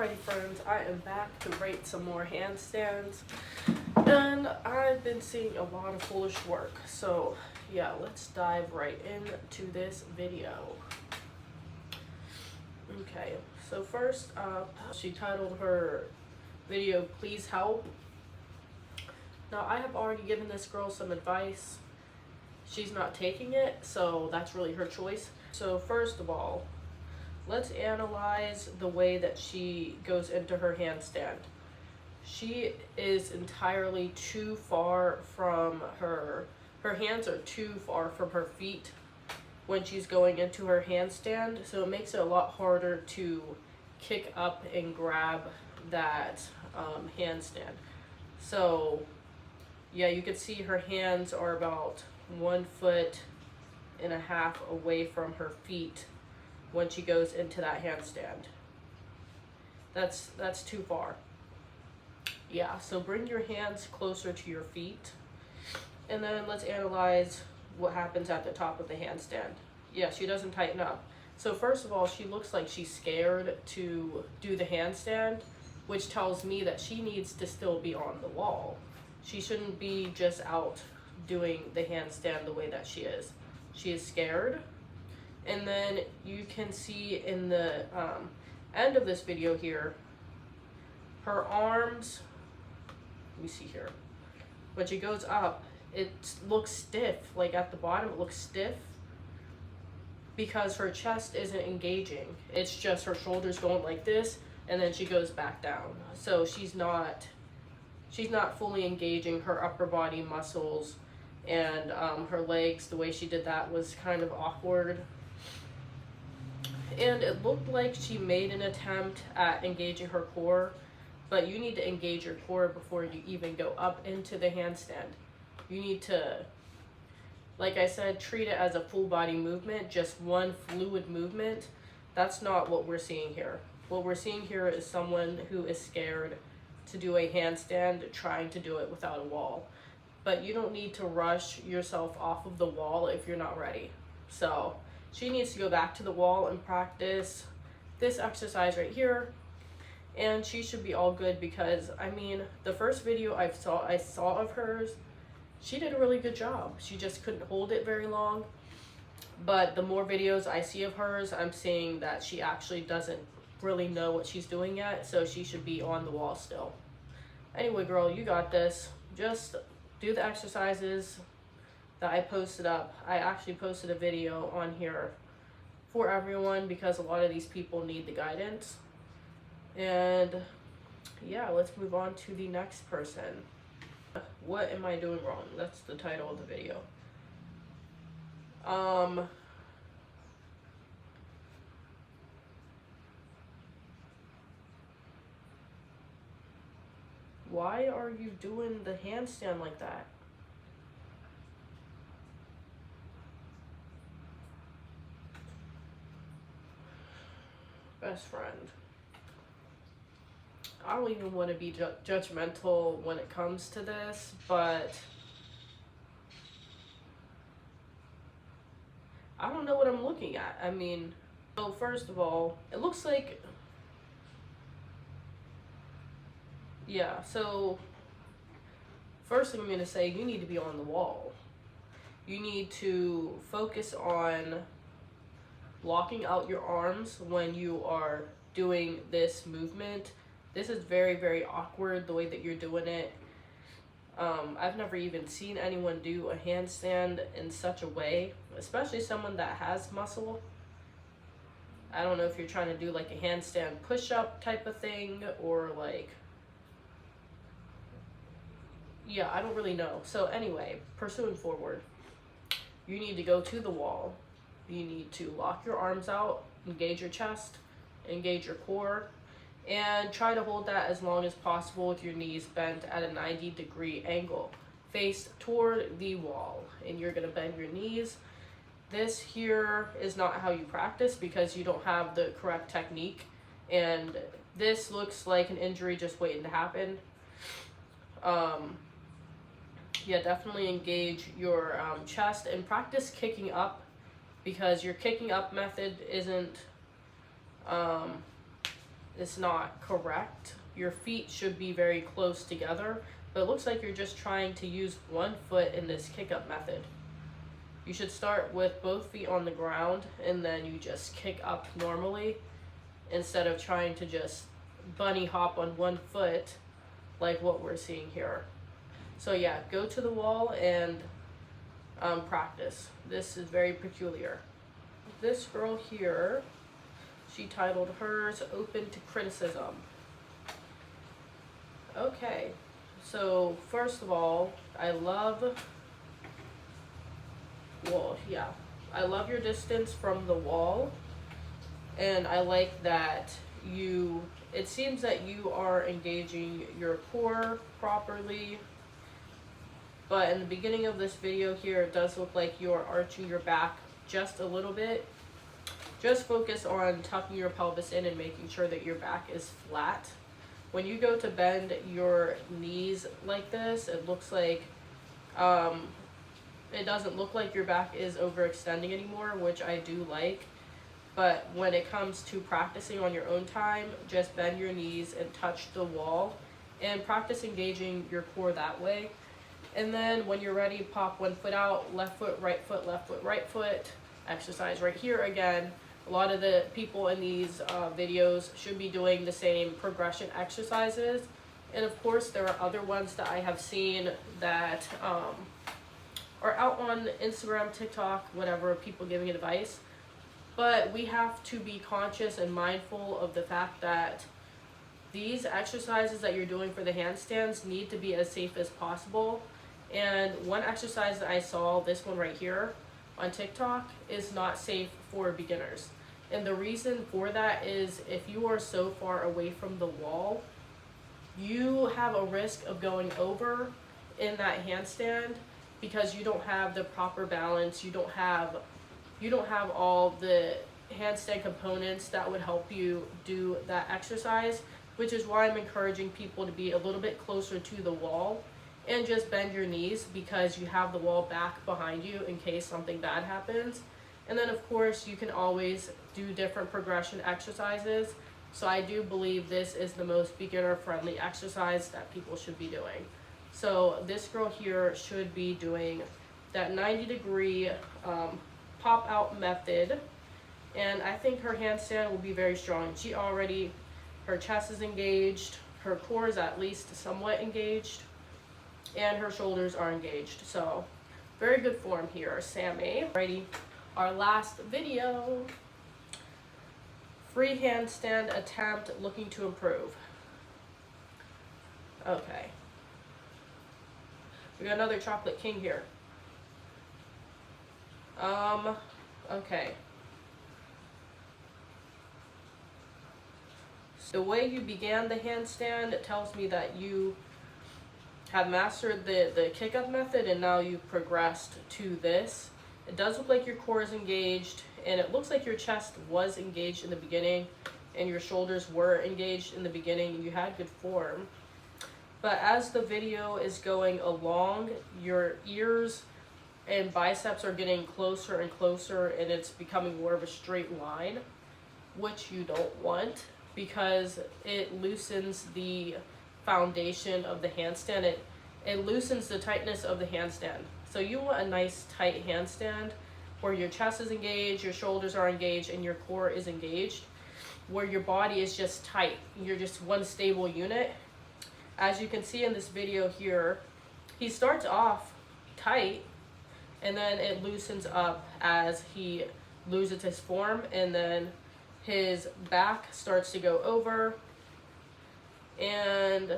Alrighty friends, I am back to rate some more handstands, and I've been seeing a lot of foolish work, so yeah, let's dive right into this video. Okay, so first up, she titled her video, "Please Help." Now I have already given this girl some advice. She's not taking it, so that's really her choice. So first of all, let's analyze the way that she goes into her handstand. She is entirely too far from her hands are too far from her feet when she's going into her handstand, so it makes it a lot harder to kick up and grab that handstand. So yeah, you can see her hands are about 1.5 feet away from her feet when she goes into that handstand. That's too far. Yeah, so bring your hands closer to your feet, and then let's analyze what happens at the top of the handstand. Yeah, she doesn't tighten up. So first of all, she looks like she's scared to do the handstand, which tells me that she needs to still be on the wall. She shouldn't be just out doing the handstand the way that she is. She is scared. And then you can see in the end of this video here, her arms, let me see here, when she goes up, it looks stiff. Like at the bottom, it looks stiff because her chest isn't engaging. It's just her shoulders going like this, and then she goes back down. So she's not fully engaging her upper body muscles, and her legs, the way she did that was kind of awkward. And it looked like she made an attempt at engaging her core, but you need to engage your core before you even go up into the handstand. You need to, like I said, treat it as a full body movement, just one fluid movement. That's not what we're seeing here. What we're seeing here is someone who is scared to do a handstand, trying to do it without a wall. But you don't need to rush yourself off of the wall if you're not ready. So she needs to go back to the wall and practice this exercise right here, and she should be all good, because I mean, the first video I saw of hers, she did a really good job. She just couldn't hold it very long. But the more videos I see of hers, I'm seeing that she actually doesn't really know what she's doing yet, so she should be on the wall still. Anyway, girl, you got this. Just do the exercises that I posted up. I actually posted a video on here for everyone because a lot of these people need the guidance. And yeah, let's move on to the next person. What am I doing wrong? That's the title of the video. Why are you doing the handstand like that? Best friend. I don't even want to be judgmental when it comes to this, but I don't know what I'm looking at. I mean, so first of all, it looks like, yeah, so first thing I'm going to say, you need to be on the wall. You need to focus on blocking out your arms when you are doing this movement. This is very, very awkward the way that you're doing it. I've never even seen anyone do a handstand in such a way, especially someone that has muscle. I don't know if you're trying to do like a handstand push-up type of thing, or like, yeah, I don't really know. So anyway, pursuing forward, you need to go to the wall. You need to lock your arms out, engage your chest, engage your core, and try to hold that as long as possible with your knees bent at a 90-degree angle. Face toward the wall, and you're gonna bend your knees. This here is not how you practice because you don't have the correct technique, and this looks like an injury just waiting to happen. Yeah, definitely engage your chest and practice kicking up, because your kicking up method isn't is not correct. Your feet should be very close together, but it looks like you're just trying to use one foot in this kick up method. You should start with both feet on the ground and then you just kick up normally instead of trying to just bunny hop on one foot like what we're seeing here. So yeah, go to the wall and practice. This is very peculiar. This girl here, she titled hers Open to Criticism. Okay, so first of all, I love your distance from the wall, and I like that it seems that you are engaging your core properly, but in the beginning of this video here, it does look like you're arching your back just a little bit. Just focus on tucking your pelvis in and making sure that your back is flat. When you go to bend your knees like this, it looks like, it doesn't look like your back is overextending anymore, which I do like. But when it comes to practicing on your own time, just bend your knees and touch the wall and practice engaging your core that way. And then when you're ready, pop one foot out, left foot, right foot, left foot, right foot. Exercise right here again. A lot of the people in these videos should be doing the same progression exercises. And of course, there are other ones that I have seen that are out on Instagram, TikTok, whatever, people giving advice. But we have to be conscious and mindful of the fact that these exercises that you're doing for the handstands need to be as safe as possible. And one exercise that I saw, this one right here on TikTok, is not safe for beginners. And the reason for that is if you are so far away from the wall, you have a risk of going over in that handstand because you don't have the proper balance. You don't have all the handstand components that would help you do that exercise, which is why I'm encouraging people to be a little bit closer to the wall and just bend your knees because you have the wall back behind you in case something bad happens. And then of course you can always do different progression exercises. So I do believe this is the most beginner friendly exercise that people should be doing. So this girl here should be doing that 90-degree pop out method. And I think her handstand will be very strong. Her chest is engaged, her core is at least somewhat engaged, and her shoulders are engaged. So very good form here, Sammy. Alrighty, our last video. Free handstand attempt, looking to improve. Okay. We got another chocolate king here. Okay. The way you began the handstand tells me that you have mastered the kick-up method and now you've progressed to this. It does look like your core is engaged, and it looks like your chest was engaged in the beginning and your shoulders were engaged in the beginning and you had good form. But as the video is going along, your ears and biceps are getting closer and closer and it's becoming more of a straight line, which you don't want because it loosens the foundation of the handstand. It loosens the tightness of the handstand. So you want a nice tight handstand where your chest is engaged, your shoulders are engaged, and your core is engaged, where your body is just tight. You're just one stable unit. As you can see in this video here, he starts off tight and then it loosens up as he loses his form, and then his back starts to go over and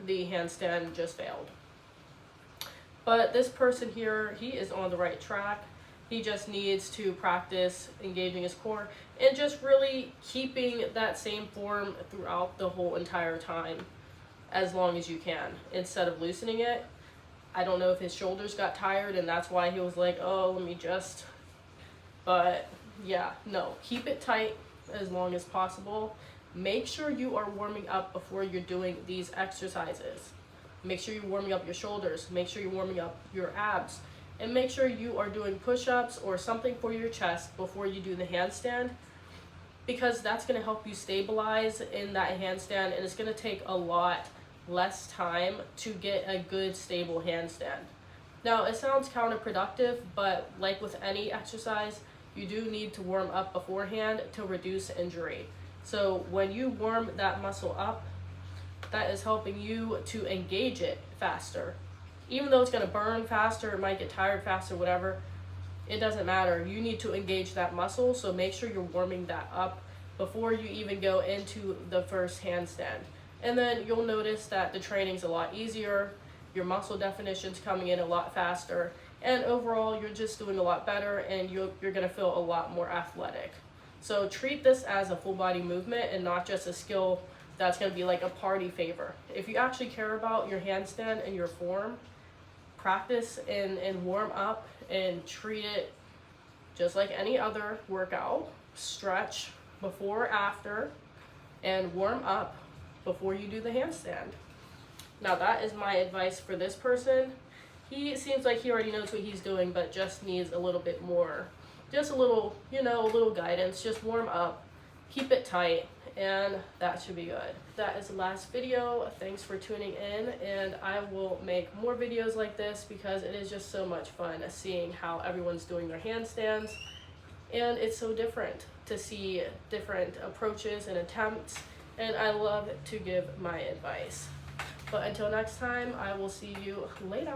the handstand just failed. But this person here, he is on the right track. He just needs to practice engaging his core and just really keeping that same form throughout the whole entire time as long as you can instead of loosening it. I don't know if his shoulders got tired and that's why he was like, oh, let me just, but yeah, no, keep it tight as long as possible. Make sure you are warming up before you're doing these exercises. Make sure you're warming up your shoulders, make sure you're warming up your abs, and make sure you are doing push-ups or something for your chest before you do the handstand. because that's going to help you stabilize in that handstand, and it's going to take a lot less time to get a good stable handstand. Now, it sounds counterproductive, but like with any exercise, you do need to warm up beforehand to reduce injury. So when you warm that muscle up, that is helping you to engage it faster. Even though it's going to burn faster, it might get tired faster, whatever, it doesn't matter. You need to engage that muscle, so make sure you're warming that up before you even go into the first handstand. And then you'll notice that the training's a lot easier, your muscle definition's coming in a lot faster, and overall you're just doing a lot better, and you're going to feel a lot more athletic. So treat this as a full body movement and not just a skill that's going to be like a party favor. If you actually care about your handstand and your form, practice and warm up and treat it just like any other workout. Stretch before, after, and warm up before you do the handstand. Now that is my advice for this person. He seems like he already knows what he's doing, but just needs a little bit more, just a little, a little guidance. Just warm up, keep it tight, and that should be good. That is the last video. Thanks for tuning in, and I will make more videos like this because it is just so much fun seeing how everyone's doing their handstands, and it's so different to see different approaches and attempts, and I love to give my advice. But until next time, I will see you later.